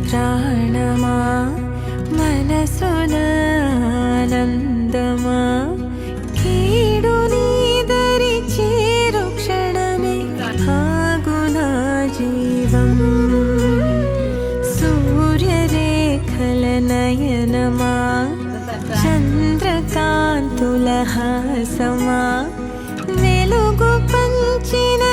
ప్రాణమా మనసున ఆనందమా కీడు నీదరి చేరు క్షణమే ఆగునా జీవం సూర్యరేఖల నయనమా చంద్రకాంతుల హాసమా వెలుగు పంచిన